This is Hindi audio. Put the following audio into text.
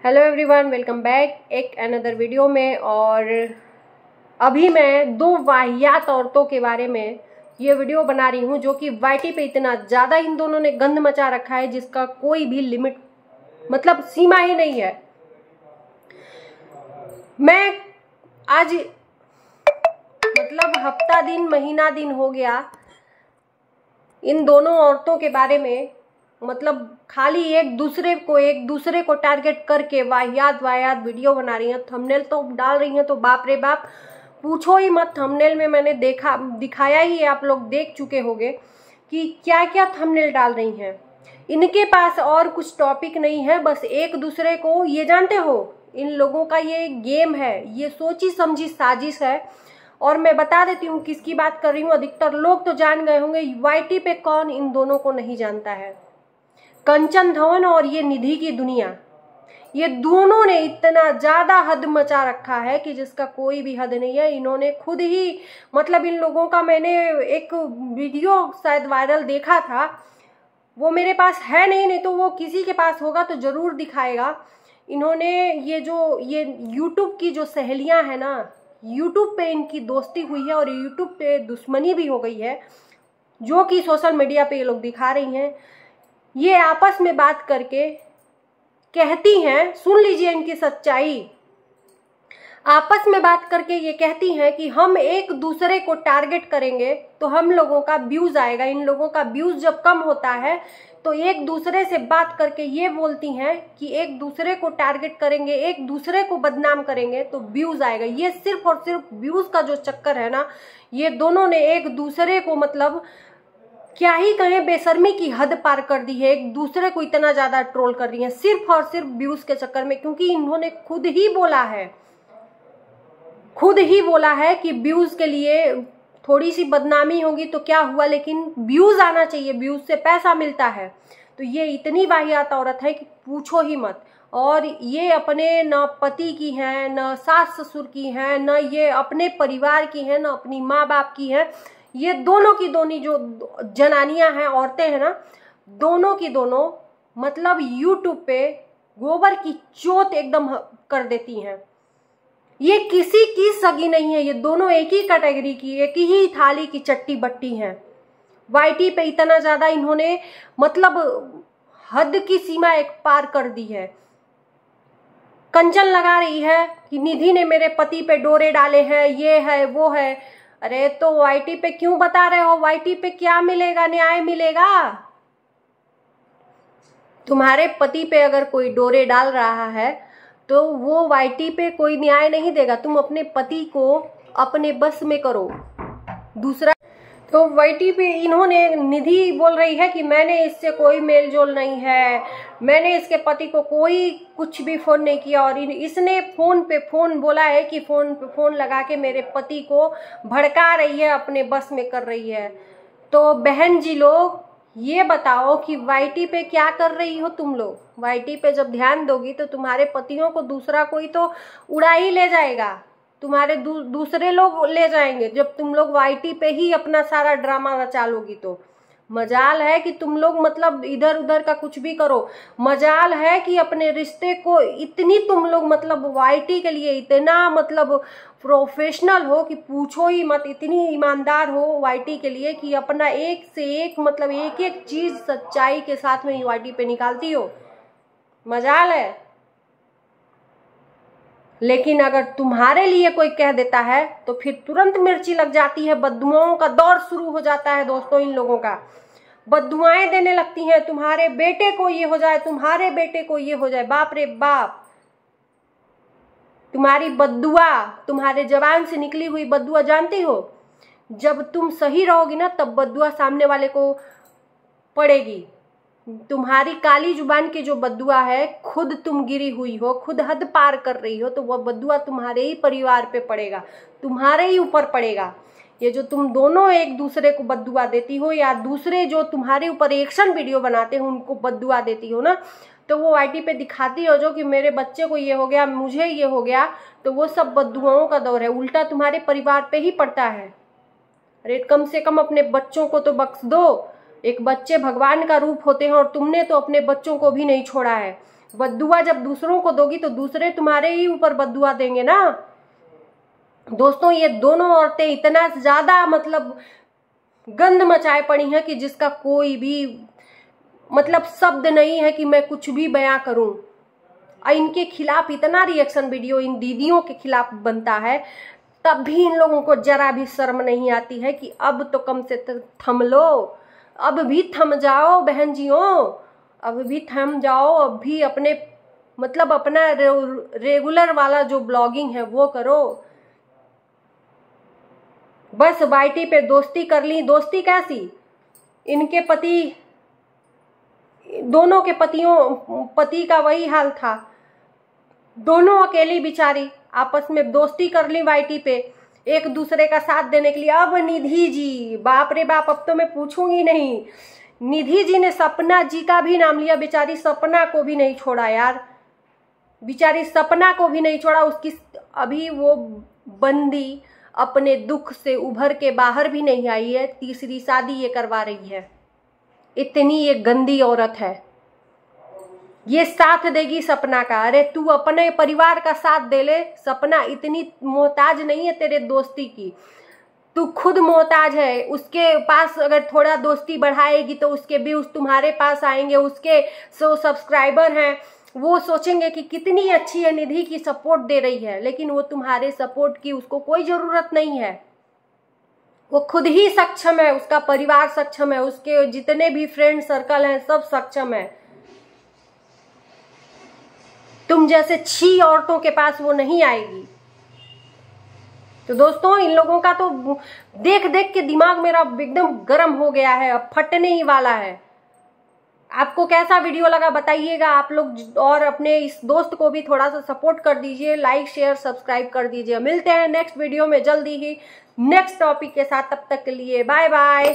हेलो एवरीवन, वेलकम बैक एक अनदर वीडियो में। और अभी मैं दो वाहियात औरतों के बारे में ये वीडियो बना रही हूँ जो कि वाईटी पे इतना ज़्यादा इन दोनों ने गंद मचा रखा है जिसका कोई भी लिमिट मतलब सीमा ही नहीं है। मैं आज मतलब हफ्ता दिन महीना दिन हो गया इन दोनों औरतों के बारे में मतलब खाली एक दूसरे को टारगेट करके वाहियात वीडियो बना रही हैं। थंबनेल तो डाल रही हैं तो बाप रे बाप पूछो ही मत। थंबनेल में मैंने दिखाया ही है, आप लोग देख चुके होंगे कि क्या क्या थंबनेल डाल रही हैं। इनके पास और कुछ टॉपिक नहीं है, बस एक दूसरे को, ये जानते हो इन लोगों का ये गेम है, ये सोची समझी साजिश है। और मैं बता देती हूँ किसकी बात कर रही हूँ। अधिकतर लोग तो जान गए होंगे, वाईटी पे कौन इन दोनों को नहीं जानता है। कंचन धवन और ये निधि की दुनिया, ये दोनों ने इतना ज्यादा हद मचा रखा है कि जिसका कोई भी हद नहीं है। इन्होंने खुद ही मतलब इन लोगों का मैंने एक वीडियो शायद वायरल देखा था, वो मेरे पास है नहीं तो वो किसी के पास होगा तो जरूर दिखाएगा। इन्होंने ये यूट्यूब की जो सहेलियां हैं ना, यूट्यूब पे इनकी दोस्ती हुई है और यूट्यूब पे दुश्मनी भी हो गई है, जो कि सोशल मीडिया पे ये लोग दिखा रही हैं। ये आपस में बात करके कहती हैं, सुन लीजिए इनकी सच्चाई। आपस में बात करके ये कहती हैं कि हम एक दूसरे को टारगेट करेंगे तो हम लोगों का व्यूज आएगा। इन लोगों का व्यूज जब कम होता है तो एक दूसरे से बात करके ये बोलती हैं कि एक दूसरे को टारगेट करेंगे, एक दूसरे को बदनाम करेंगे तो व्यूज आएगा। ये सिर्फ और सिर्फ व्यूज का जो चक्कर है ना, ये दोनों ने एक दूसरे को मतलब क्या ही कहें, बेशर्मी की हद पार कर दी है। एक दूसरे को इतना ज्यादा ट्रोल कर रही हैं सिर्फ और सिर्फ व्यूज के चक्कर में, क्योंकि इन्होंने खुद ही बोला है कि व्यूज के लिए थोड़ी सी बदनामी होगी तो क्या हुआ, लेकिन व्यूज आना चाहिए, व्यूज से पैसा मिलता है। तो ये इतनी वाहियात औरत है कि पूछो ही मत। और ये अपने न पति की हैं, न सास ससुर की हैं, न ये अपने परिवार की हैं, न अपनी माँ बाप की हैं। ये दोनों की दोनों जो जनानियां हैं, औरतें हैं ना, दोनों की दोनों मतलब यूट्यूब पे गोबर की चोट एकदम कर देती हैं। ये किसी की सगी नहीं है, ये दोनों एक ही कैटेगरी की, एक ही थाली की चट्टी बट्टी हैं। वाईटी पे इतना ज्यादा इन्होंने मतलब हद की सीमा एक पार कर दी है। कंचन लगा रही है कि निधि ने मेरे पति पे डोरे डाले हैं, ये है वो है। अरे तो वाईटी पे क्यों बता रहे हो? वाईटी पे क्या मिलेगा? न्याय मिलेगा? तुम्हारे पति पे अगर कोई डोरे डाल रहा है तो वो वाईटी पे कोई न्याय नहीं देगा। तुम अपने पति को अपने बस में करो। दूसरा तो वाईटी पे इन्होंने, निधि बोल रही है कि मैंने इससे कोई मेल जोल नहीं है, मैंने इसके पति को कोई कुछ भी फोन नहीं किया। और इसने फोन पे फोन बोला है कि फोन पे फोन लगा के मेरे पति को भड़का रही है, अपने बस में कर रही है। तो बहन जी लोग ये बताओ कि वाईटी पे क्या कर रही हो तुम लोग? वाईटी पे जब ध्यान दोगी तो तुम्हारे पतियों को दूसरा कोई तो उड़ा ही ले जाएगा, तुम्हारे दूसरे लोग ले जाएंगे जब तुम लोग वाईटी पे ही अपना सारा ड्रामा रचा लोगी। तो मजाल है कि तुम लोग मतलब इधर उधर का कुछ भी करो, मजाल है कि अपने रिश्ते को इतनी तुम लोग मतलब वाईटी के लिए इतना मतलब प्रोफेशनल हो कि पूछो ही मत। इतनी ईमानदार हो वाईटी के लिए कि अपना एक से एक मतलब एक एक चीज सच्चाई के साथ में वाईटी पे निकालती हो, मजाल है। लेकिन अगर तुम्हारे लिए कोई कह देता है तो फिर तुरंत मिर्ची लग जाती है, बददुआओं का दौर शुरू हो जाता है दोस्तों। इन लोगों का बददुआएं देने लगती हैं, तुम्हारे बेटे को ये हो जाए, तुम्हारे बेटे को ये हो जाए। बाप रे बाप, तुम्हारी बद्दुआ, तुम्हारे जबान से निकली हुई बद्दुआ जानती हो, जब तुम सही रहोगी ना तब बद्दुआ सामने वाले को पड़ेगी। तुम्हारी काली जुबान की जो बद्दुआ है, खुद तुम गिरी हुई हो, खुद हद पार कर रही हो, तो वह बद्दुआ तुम्हारे ही परिवार पे पड़ेगा, तुम्हारे ही ऊपर पड़ेगा। ये जो तुम दोनों एक दूसरे को बद्दुआ देती हो या दूसरे जो तुम्हारे ऊपर एक्शन वीडियो बनाते हो उनको बद्दुआ देती हो ना, तो वो वाईटी पे दिखाती हो जो कि मेरे बच्चे को ये हो गया, मुझे ये हो गया, तो वो सब बद्दुआओं का दौर है, उल्टा तुम्हारे परिवार पे ही पड़ता है। अरे कम से कम अपने बच्चों को तो बख्श दो। एक बच्चे भगवान का रूप होते हैं और तुमने तो अपने बच्चों को भी नहीं छोड़ा है। बद्दुआ जब दूसरों को दोगी तो दूसरे तुम्हारे ही ऊपर बद्दुआ देंगे ना। दोस्तों ये दोनों औरतें इतना ज्यादा मतलब गंद मचाए पड़ी हैं कि जिसका कोई भी मतलब शब्द नहीं है कि मैं कुछ भी बयां करूं। और इनके खिलाफ इतना रिएक्शन वीडियो इन दीदियों के खिलाफ बनता है, तब भी इन लोगों को जरा भी शर्म नहीं आती है कि अब तो कम से थम लो, अब भी थम जाओ बहन जियों, अब भी थम जाओ, अब भी अपने मतलब अपना रेगुलर वाला जो ब्लॉगिंग है वो करो। बस वाईटी पे दोस्ती कर ली। दोस्ती कैसी, इनके पति, दोनों के पति का वही हाल था, दोनों अकेली बिचारी आपस में दोस्ती कर ली वाईटी पे एक दूसरे का साथ देने के लिए। अब निधि जी, बाप रे बाप, अब तो मैं पूछूंगी नहीं। निधि जी ने सपना जी का भी नाम लिया, बेचारी सपना को भी नहीं छोड़ा यार, बेचारी सपना को भी नहीं छोड़ा। उसकी अभी वो बंदी अपने दुख से उभर के बाहर भी नहीं आई है, तीसरी शादी ये करवा रही है। इतनी ये गंदी औरत है, ये साथ देगी सपना का। अरे तू अपने परिवार का साथ दे ले, सपना इतनी मोहताज नहीं है तेरे दोस्ती की, तू खुद मोहताज है। उसके पास अगर थोड़ा दोस्ती बढ़ाएगी तो उसके व्यूज तुम्हारे पास आएंगे, उसके 100 सब्सक्राइबर हैं, वो सोचेंगे कि कितनी अच्छी है निधि की सपोर्ट दे रही है। लेकिन वो तुम्हारे सपोर्ट की उसको कोई जरूरत नहीं है, वो खुद ही सक्षम है, उसका परिवार सक्षम है, उसके जितने भी फ्रेंड सर्कल हैं सब सक्षम है। तुम जैसे 6 औरतों के पास वो नहीं आएगी। तो दोस्तों इन लोगों का तो देख देख के दिमाग मेरा एकदम गर्म हो गया है, अब फटने ही वाला है। आपको कैसा वीडियो लगा बताइएगा आप लोग, और अपने इस दोस्त को भी थोड़ा सा सपोर्ट कर दीजिए, लाइक शेयर सब्सक्राइब कर दीजिए। मिलते हैं नेक्स्ट वीडियो में जल्दी ही नेक्स्ट टॉपिक के साथ, तब तक के लिए बाय बाय।